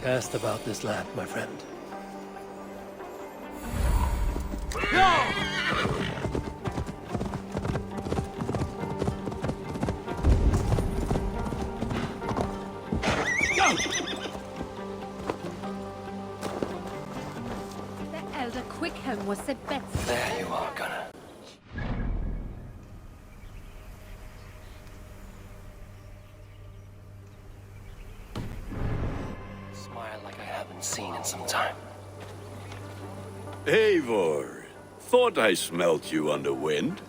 Cast about this land, my friend. The Elder Quickhelm was the best. There you are, Gunnar. Smile like I haven't seen in some time. Eivor, thought I smelt you on the wind.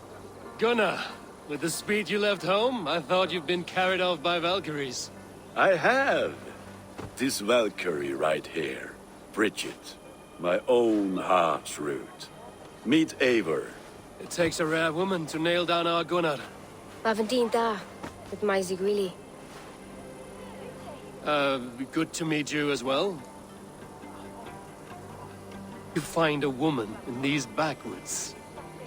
Gunnar, with the speed you left home, I thought you'd been carried off by Valkyries. I have. This Valkyrie right here, Bridget, my own heart's root. Meet Eivor. It takes a rare woman to nail down our Gunnar. Lavendine da, with Maisy Greeley. Good to meet you as well. You find a woman in these backwoods.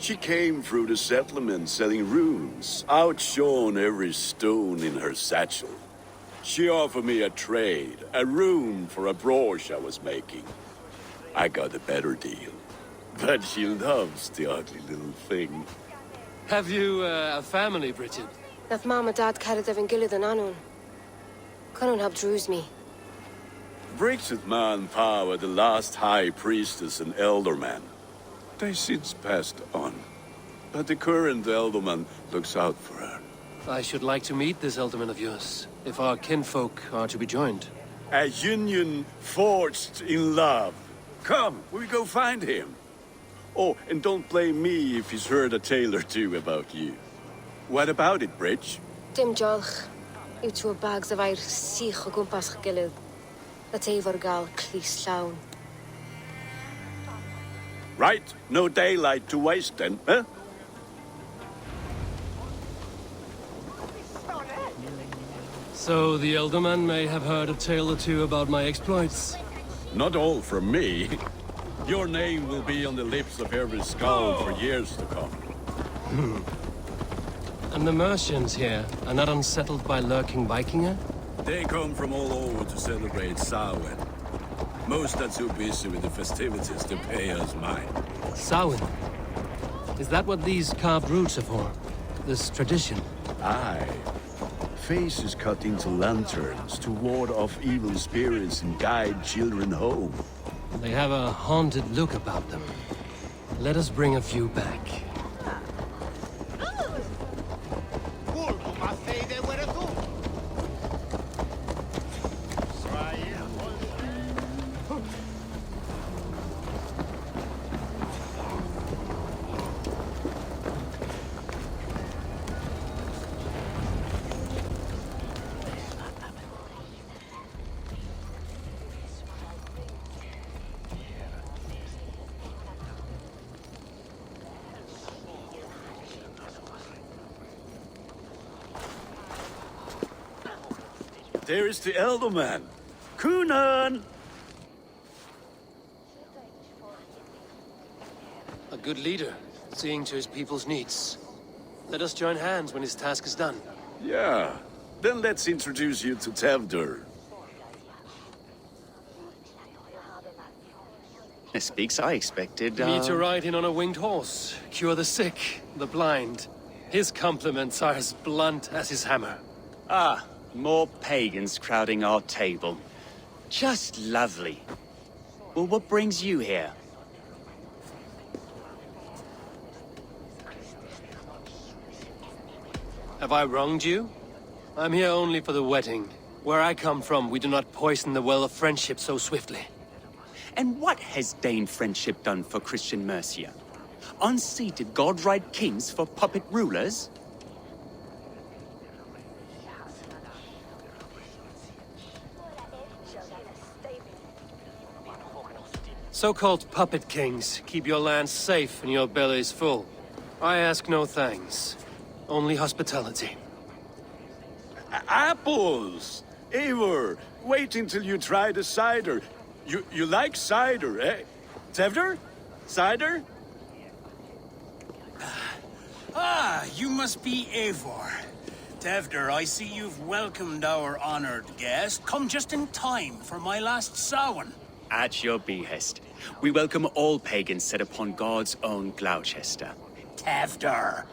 She came through the settlement selling runes, outshone every stone in her satchel. She offered me a trade, a rune for a brooch I was making. I got a better deal. But she loves the ugly little thing. Have you a family, Bridget? Nath Mama Dad carried Evan Gillid and Anun. Connun helped ruse me. Bridget Man Pa were the last high priestess and elderman. They since passed on. But the current elderman looks out for her. I should like to meet this elderman of yours, if our kinfolk are to be joined. A union forged in love. Come, we go find him. Oh, and don't blame me if he's heard a tale or two about you. What about it, Bridge? Dim Jolch. You two bags of air sich o gwmpas Gillid. That's Eivor gal clis llawn. Right, no daylight to waste then, huh? So the elderman may have heard a tale or two about my exploits. Not all from me. Your name will be on the lips of every skull for years to come. And the merchants here are not unsettled by lurking Vikinger? They come from all over to celebrate Samhain. Most are too busy with the festivities to pay us mind. Samhain? Is that what these carved roots are for? This tradition? Aye. Faces cut into lanterns to ward off evil spirits and guide children home. They have a haunted look about them. Let us bring a few back. There is the elderman. Kunan! A good leader, seeing to his people's needs. Let us join hands when his task is done. Yeah. Then let's introduce you to Tevdur. Speaks I expected. Me to ride in on a winged horse, cure the sick, the blind. His compliments are as blunt as his hammer. Ah, more pagans crowding our table. Just lovely. Well, what brings you here? Have I wronged you? I'm here only for the wedding. Where I come from, we do not poison the well of friendship so swiftly. And what has Dane friendship done for Christian Mercia? Unseated god-right kings for puppet rulers? So-called puppet kings keep your lands safe and your bellies full. I ask no thanks, only hospitality. Apples! Eivor, wait until you try the cider. You like cider, eh? Tevdur? Cider? Ah, you must be Eivor. Tevder, I see you've welcomed our honored guest. Come just in time for my last Samhain. At your behest. We welcome all pagans set upon God's own Gloucester. Tevder,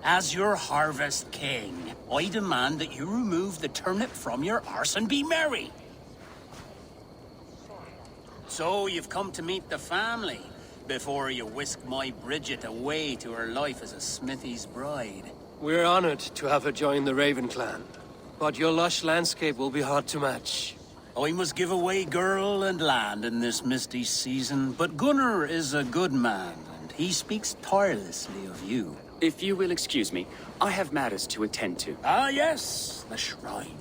as your harvest king, I demand that you remove the turnip from your arse and be merry. So you've come to meet the family before you whisk my Bridget away to her life as a smithy's bride. We're honored to have her join the Raven clan, but your lush landscape will be hard to match. I must give away girl and land in this misty season, but Gunnar is a good man, and he speaks tirelessly of you. If you will excuse me, I have matters to attend to. Ah, yes, the shrine.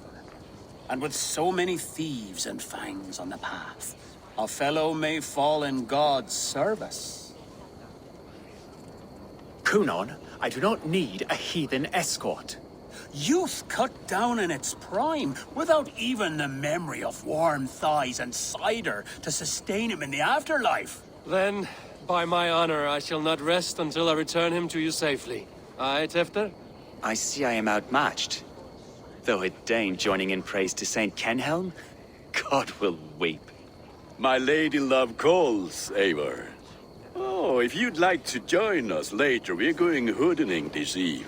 And with so many thieves and fangs on the path, a fellow may fall in God's service. Kunon, I do not need a heathen escort. Youth cut down in its prime, without even the memory of warm thighs and cider to sustain him in the afterlife. Then, by my honor, I shall not rest until I return him to you safely. Aye, Tefter? I see I am outmatched. Though a Dane joining in praise to Saint Kenhelm, God will weep. My lady love calls, Eivor. Oh, if you'd like to join us later, we're going hoodening this eve.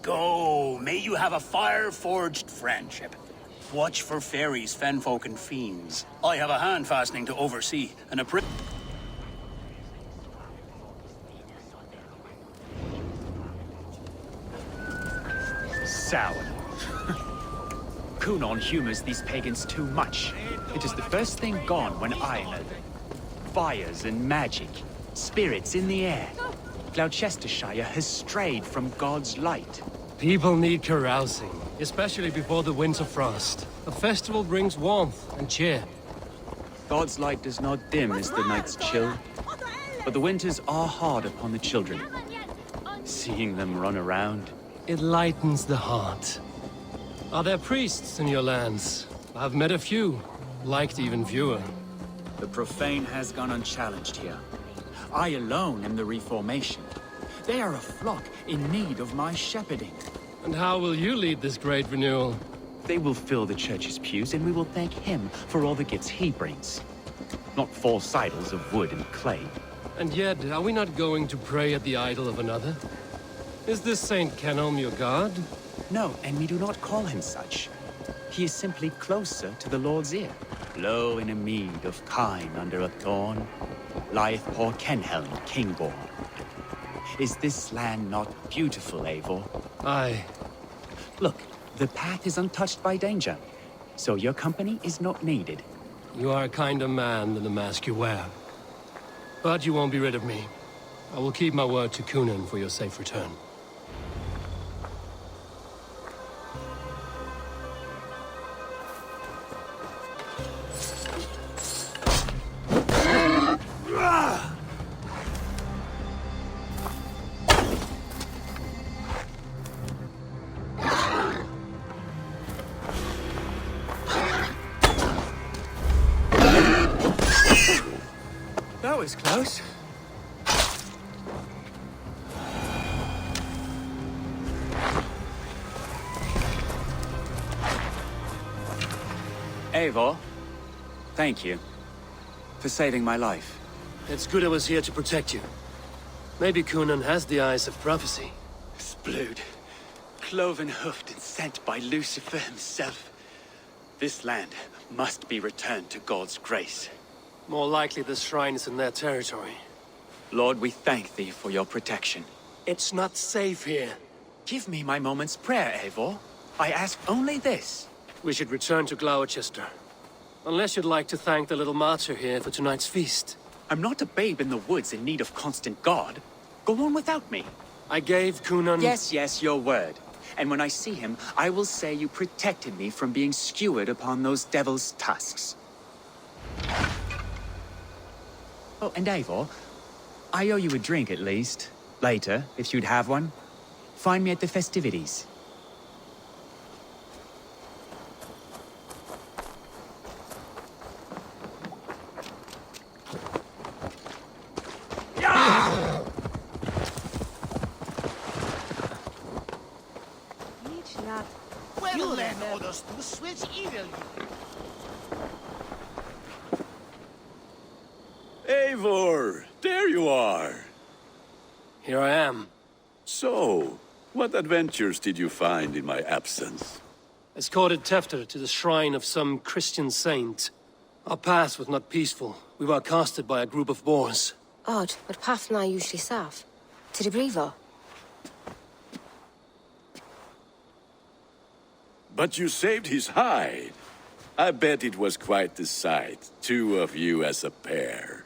Go, may you have a fire-forged friendship. Watch for fairies, fenfolk, and fiends. I have a hand fastening to oversee, and a Sour. Kunon humors these pagans too much. It is the first thing gone when I know them. Fires and magic, spirits in the air. Gloucestershire has strayed from God's light. People need carousing, especially before the winter frost. A festival brings warmth and cheer. God's light does not dim as the nights chill, but the winters are hard upon the children. Seeing them run around, It lightens the heart. Are there priests in your lands? I've met a few, liked even fewer. the profane has gone unchallenged here. I alone am the reformation. They are a flock in need of my shepherding. And how will you lead this great renewal? They will fill the church's pews, and we will thank him for all the gifts he brings. Not false idols of wood and clay. And yet, are we not going to pray at the idol of another? Is this Saint Kenhelm your god? No, and we do not call him such. He is simply closer to the Lord's ear. Low in a mead of kine under a thorn, lieth poor Kenhelm, king-born. Is this land not beautiful, Eivor? Aye. Look, the path is untouched by danger, so your company is not needed. You are a kinder man than the mask you wear. But you won't be rid of me. I will keep my word to Kunan for your safe return. That was close. Eivor, thank you for saving my life. It's good I was here to protect you. Maybe Kunan has the eyes of prophecy. Splood, cloven-hoofed and sent by Lucifer himself. This land must be returned to God's grace. More likely the shrine is in their territory. Lord, we thank thee for your protection. It's not safe here. Give me my moment's prayer, Eivor. I ask only this. We should return to Gloucester. Unless you'd like to thank the little martyr here for tonight's feast. I'm not a babe in the woods in need of constant guard. Go on without me. I gave Kunan... Yes, your word. And when I see him, I will say you protected me from being skewered upon those devil's tusks. Oh, and Eivor, I owe you a drink at least. Later, if you'd have one. Find me at the festivities. just to switch evil. Eivor, there you are. Here I am. So, what adventures did you find in my absence? Escorted Tefter to the shrine of some Christian saint. Our path was not peaceful. We were accosted by a group of boars. Odd, but path na usually safe. To the Bravo. But you saved his hide. I bet it was quite the sight, two of you as a pair.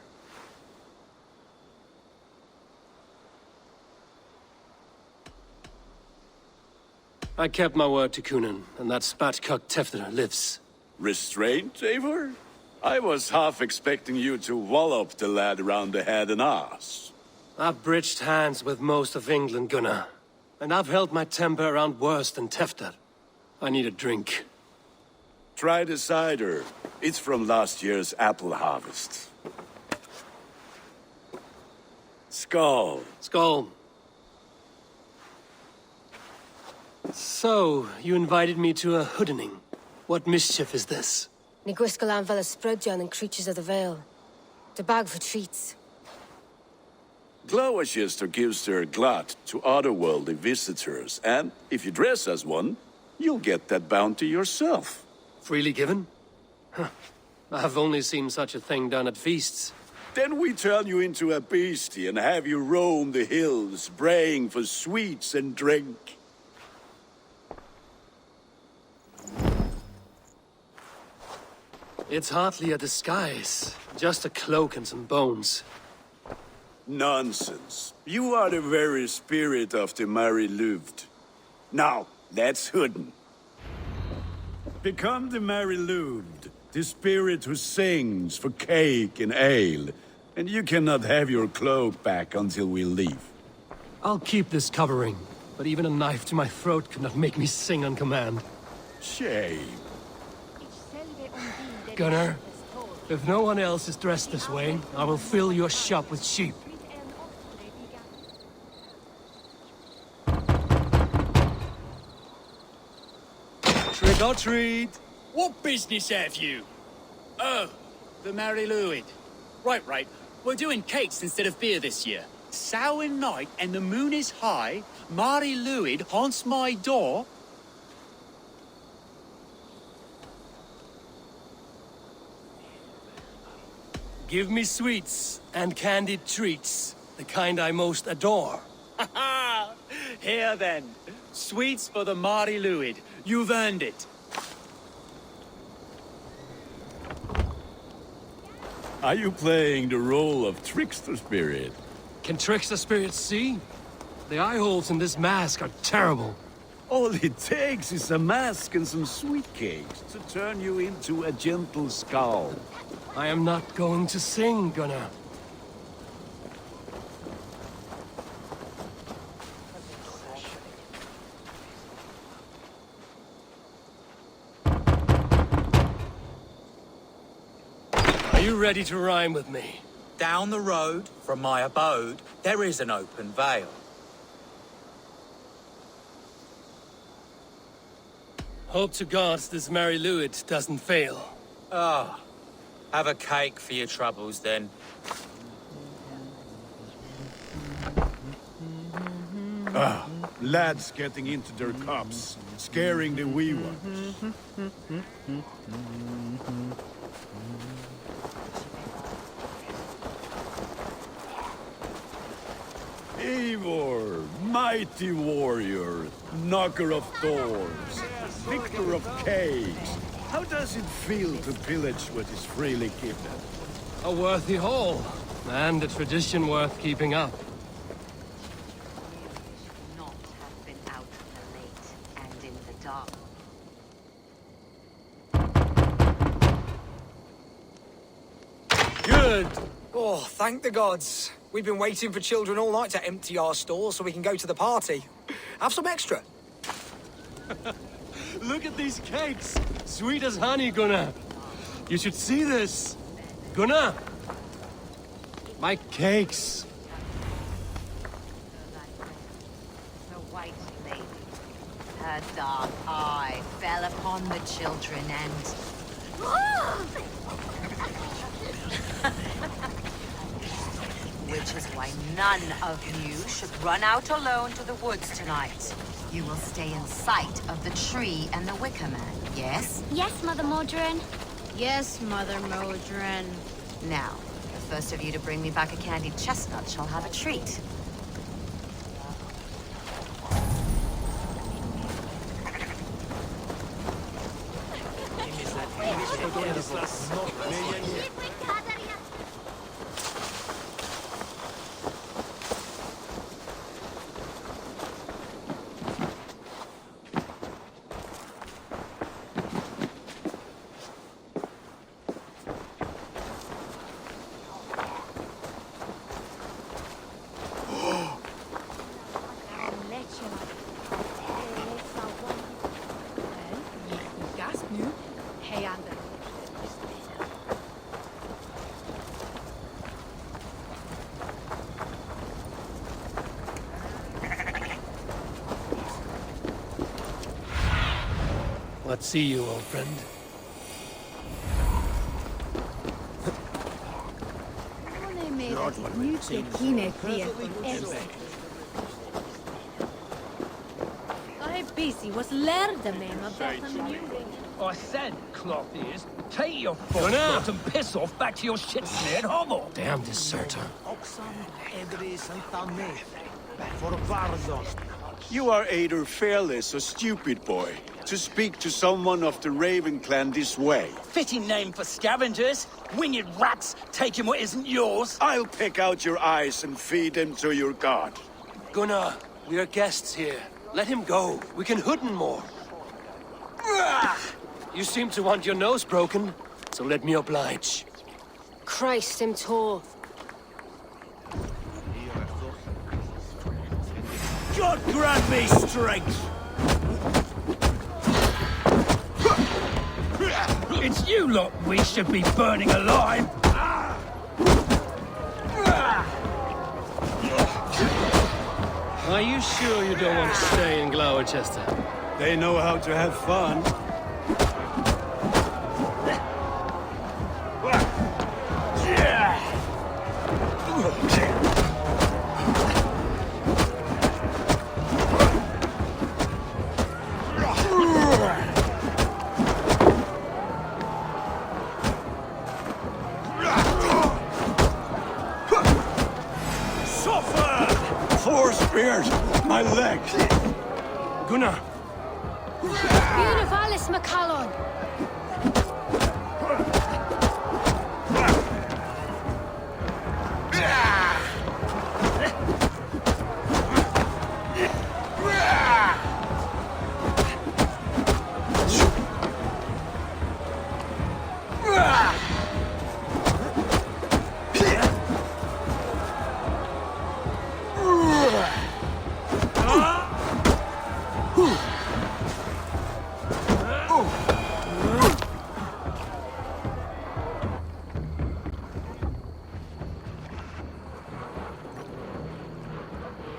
I kept my word to Kunan, and that spatcock Tefter lives. Restraint, Eivor? I was half expecting you to wallop the lad around the head and ass. I've bridged hands with most of England, Gunnar. And I've held my temper around worse than Tefter. I need a drink. Try the cider. It's from last year's apple harvest. Skull. Skull. So, you invited me to a hoodening. What mischief is this? Ni gwisgalan fel ysbrydion and creatures of the Vale. The bag for treats. Gloucester gives their glut to otherworldly visitors, and if you dress as one, you'll get that bounty yourself. Freely given? Huh. I've only seen such a thing done at feasts. Then we turn you into a beastie and have you roam the hills, braying for sweets and drink. It's hardly a disguise. Just a cloak and some bones. Nonsense. You are the very spirit of the Mary Louved. Now, that's Hooden. Become the Mary Louved, the spirit who sings for cake and ale, and you cannot have your cloak back until we leave. I'll keep this covering, but even a knife to my throat could not make me sing on command. Shame. Gunnar, if no one else is dressed this way, I will fill your shop with sheep. Trick or treat! What business have you? Oh, the Mary Louid. Right. We're doing cakes instead of beer this year. Samhain night and the moon is high. Mary Louid haunts my door. Give me sweets and candied treats, the kind I most adore. Ha ha! Here then. Sweets for the Mary Louid. You've earned it. Are you playing the role of trickster spirit? Can trickster spirits see? The eye holes in this mask are terrible. All it takes is a mask and some sweet cakes to turn you into a gentle skull. I am not going to sing, Gunnar. Are you ready to rhyme with me? Down the road from my abode, there is an open vale. Hope to gods this Mary Louid doesn't fail. Ah, have a cake for your troubles then. Lads getting into their cups, scaring the wee ones. Eivor, mighty warrior, knocker of doors, victor of cakes. How does it feel to pillage what is freely given? A worthy haul, and a tradition worth keeping up. Not have been out in the late and in the dark. Good! Oh, thank the gods. We've been waiting for children all night to empty our stores so we can go to the party. Have some extra. Look at these cakes! Sweet as honey, Gunnar! You should see this! Gunnar! My cakes! The white lady, her Her dark eye fell upon the children and... Which is why none of you should run out alone to the woods tonight. You will stay in sight of the tree and the Wicker Man, yes? Yes, Mother Modron. Yes, Mother Modron. Now, the first of you to bring me back a candied chestnut shall have a treat. Let's see you, old friend. busy was lärde mig med I said, cloth ears, take your foot and piss off back to your shit-smeared hovel. Damn deserter. You are either fearless or stupid, boy, to speak to someone of the Raven clan this way. Fitting name for scavengers. Winged rats taking what isn't yours. I'll pick out your eyes and feed them to your god. Gunnar, we are guests here. Let him go. We can hood him more. You seem to want your nose broken, so let me oblige. Christ, him tall. God grant me strength! It's you lot we should be burning alive! Are you sure you don't want to stay in Gloucester? They know how to have fun. My leg! Gunnar! Univalis Macallon!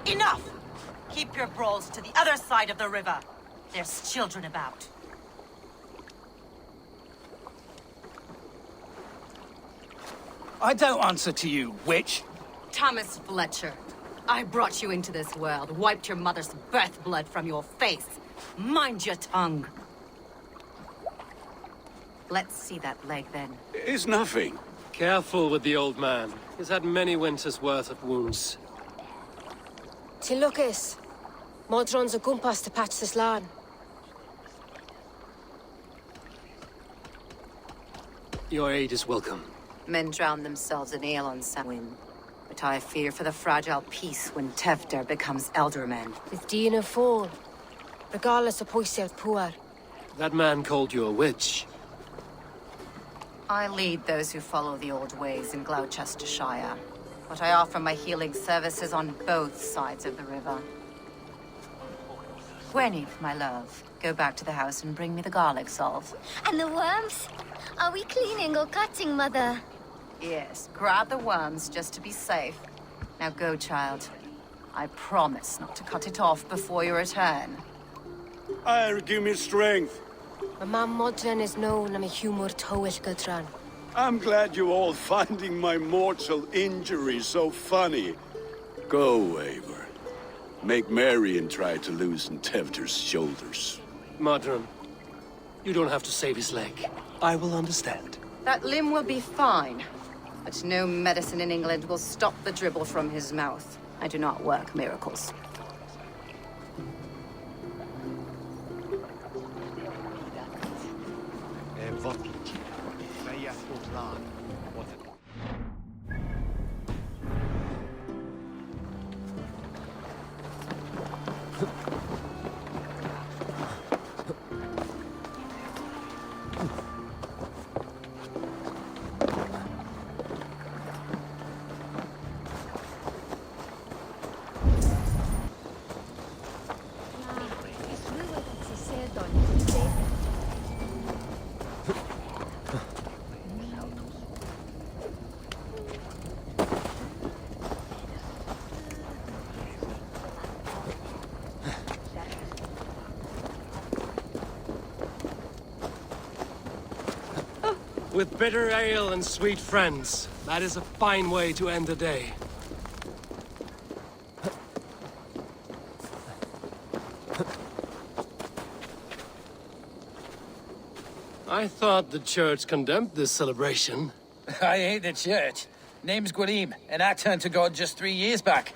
Enough! Keep your brawls to the other side of the river. There's children about. I don't answer to you, witch. Thomas Fletcher, I brought you into this world, wiped your mother's birth blood from your face. Mind your tongue. Let's see that leg, then. It's nothing. Careful with the old man. He's had many winters' worth of wounds. Tilukis. Modron's a gumpas to patch this land. Your aid is welcome. Men drown themselves in ale on Samhain. But I fear for the fragile peace when Tevder becomes elderman. With Dina fall. Regardless of poisel poor. That man called you a witch. I lead those who follow the old ways in Gloucestershire. But I offer my healing services on both sides of the river. Gwyneth, my love, go back to the house and bring me the garlic salve. And the worms? Are we cleaning or cutting, Mother? Yes, grab the worms just to be safe. Now go, child. I promise not to cut it off before your return. Give me strength. Ma modern is known am a humor towill gudran. I'm glad you all finding my mortal injury so funny. Go, Eivor. Make merry and try to loosen Tevder's shoulders. Modron, you don't have to save his leg. I will understand. That limb will be fine, but no medicine in England will stop the dribble from his mouth. I do not work miracles. With bitter ale and sweet friends, that is a fine way to end the day. I thought the church condemned this celebration. I hate the church. Name's Gwalim, and I turned to God just 3 years back.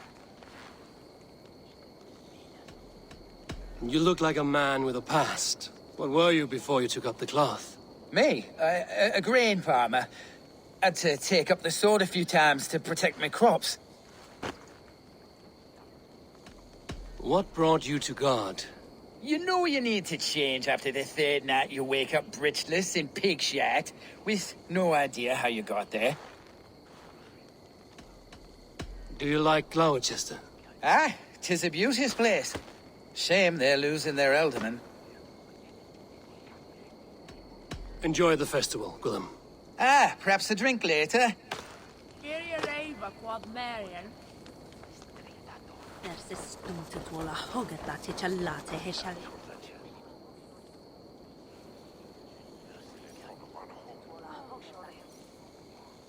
You look like a man with a past. What were you before you took up the cloth? Me? A grain farmer. Had to take up the sword a few times to protect my crops. What brought you to God? You know you need to change after the third night you wake up breechless in pig shit, with no idea how you got there. Do you like Gloucester? Ah, 'tis a beauteous place. Shame they're losing their alderman. Enjoy the festival, Gwilym. Ah, perhaps a drink later.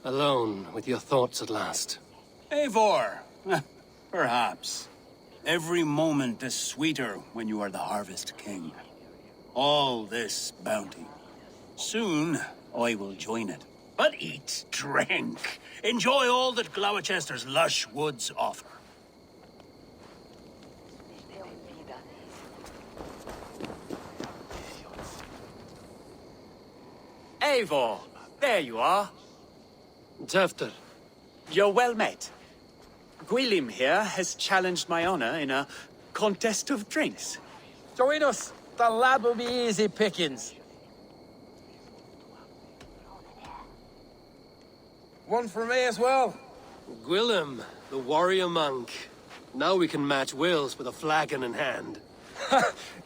Alone with your thoughts at last. Eivor, perhaps. Every moment is sweeter when you are the Harvest King. All this bounty. Soon, I will join it. But eat, drink, enjoy all that Gloucester's lush woods offer. Eivor, there you are. Tefter. You're well met. Gwilym here has challenged my honor in a contest of drinks. Join us. The lad will be easy pickings. One for me as well. Gwilym, the warrior monk. Now we can match wills with a flagon in hand.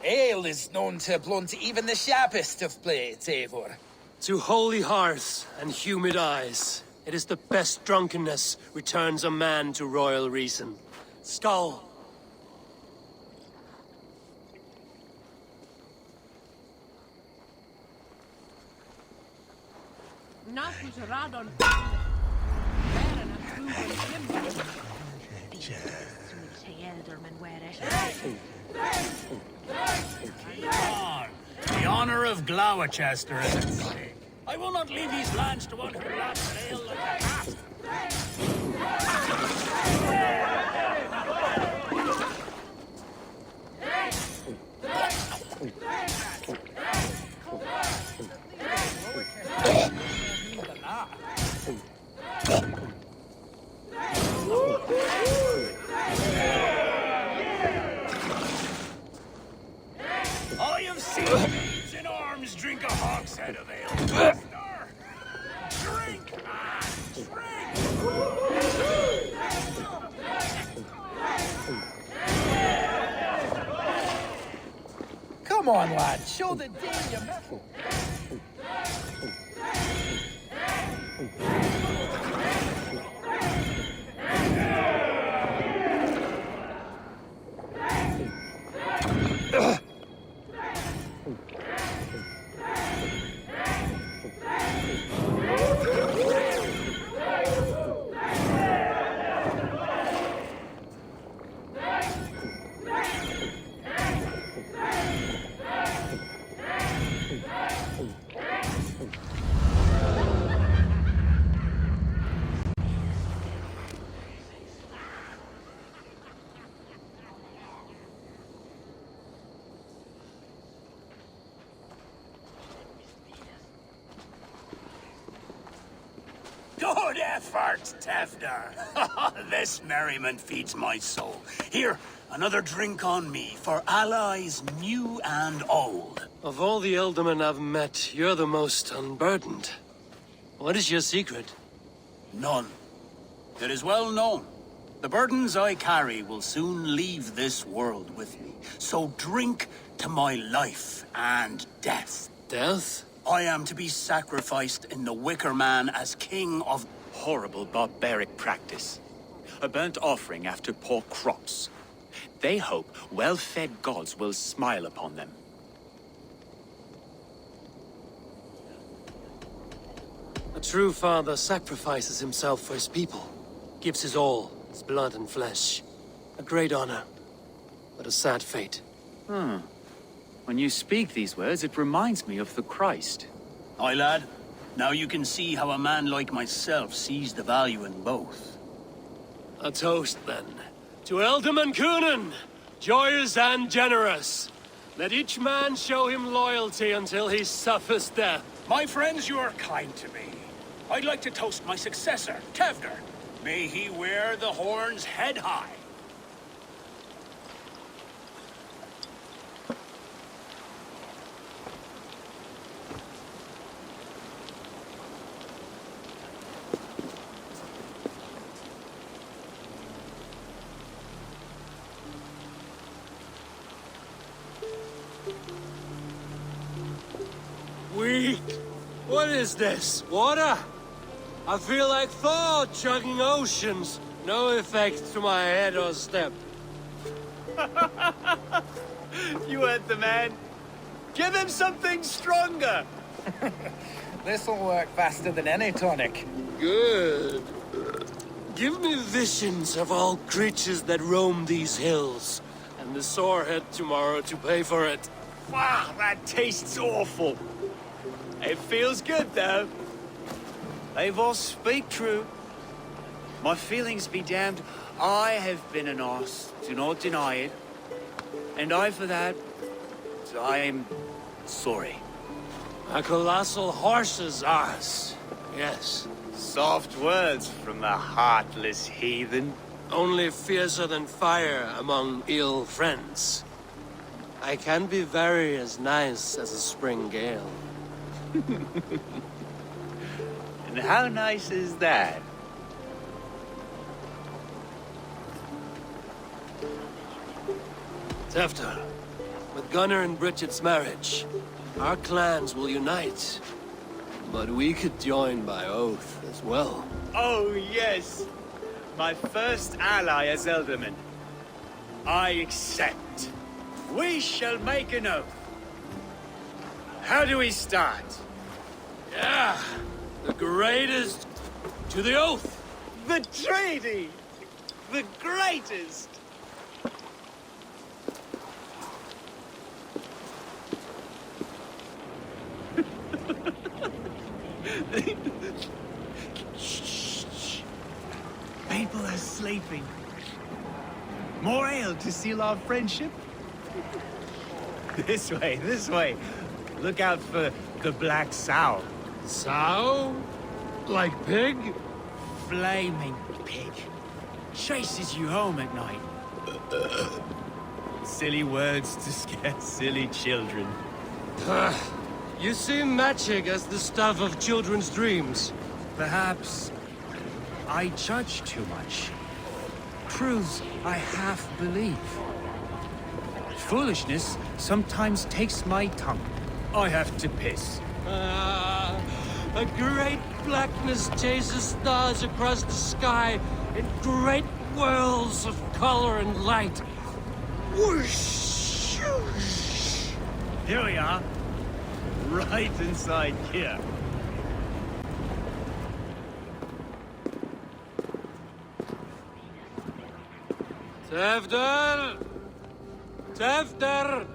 Ale is known to blunt even the sharpest of blades, Eivor. To holy hearths and humid eyes, it is the best drunkenness returns a man to royal reason. Skull. On. The honor of Gloucester is at stake. I will not leave these lands to one who laughs at ale like a cat. I have seen maids in arms drink a hogshead of ale. Master! Drink, man! Drink! Come on, lad. Show the Dane your mettle. Good effort, Tevder. This merriment feeds my soul. Here, another drink on me for allies new and old. Of all the Ealdormen I've met, you're the most unburdened. What is your secret? None. It is well known. The burdens I carry will soon leave this world with me. So drink to my life and death. Death? I am to be sacrificed in the Wicker Man as king of... Horrible barbaric practice. A burnt offering after poor crops. They hope well-fed gods will smile upon them. A true father sacrifices himself for his people. Gives his all, his blood and flesh. A great honor, but a sad fate. When you speak these words, it reminds me of the Christ. Aye, lad. Now you can see how a man like myself sees the value in both. A toast, then. To Ealdorman Coonan, joyous and generous. Let each man show him loyalty until he suffers death. My friends, you are kind to me. I'd like to toast my successor, Tevder. May he wear the horns head high. Weak. What is this? Water? I feel like Thor chugging oceans. No effect to my head or step. You heard the man. Give him something stronger. This'll work faster than any tonic. Good. Give me visions of all creatures that roam these hills, and the sorehead tomorrow to pay for it. Wow, that tastes awful. It feels good, though. Eivor, speak true. My feelings be damned. I have been an arse, do not deny it. And I, for that, I am sorry. A colossal horse's arse. Yes. Soft words from the heartless heathen. Only fiercer than fire among ill friends. I can be very as nice as a spring gale. And how nice is that? Tevder, with Gunnar and Bridget's marriage, our clans will unite. But we could join by oath as well. Oh, yes. My first ally as Ealdorman. I accept. We shall make an oath. How do we start? Yeah, the greatest to the oath. The treaty! The greatest! Shh. People are sleeping. More ale to seal our friendship? This way, this way. Look out for the black sow. Sow? Like pig? Flaming pig. Chases you home at night. Silly words to scare silly children. You see magic as the stuff of children's dreams. Perhaps I judge too much. Truths I half believe. Foolishness sometimes takes my tongue. I have to piss. A great blackness chases stars across the sky in great whirls of color and light. Whoosh! Here we are. Right inside here. Tevder! Tevder!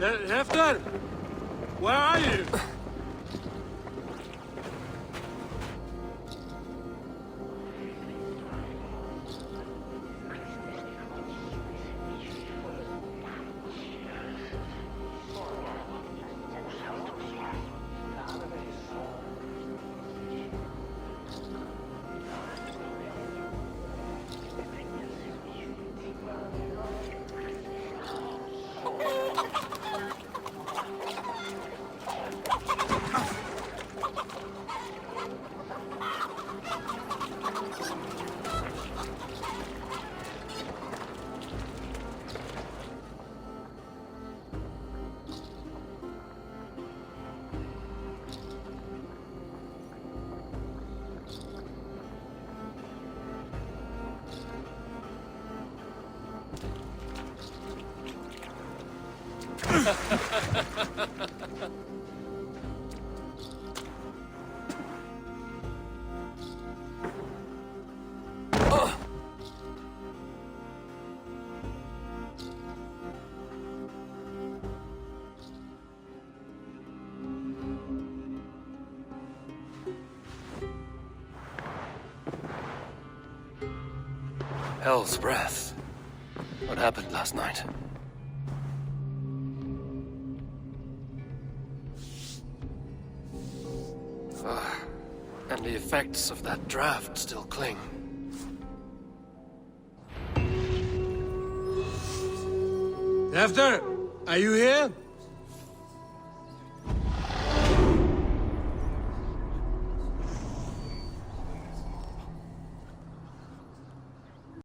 Hefter! Where are you? Hell's breath. What happened last night? And the effects of that draft still cling. Hefter, are you here?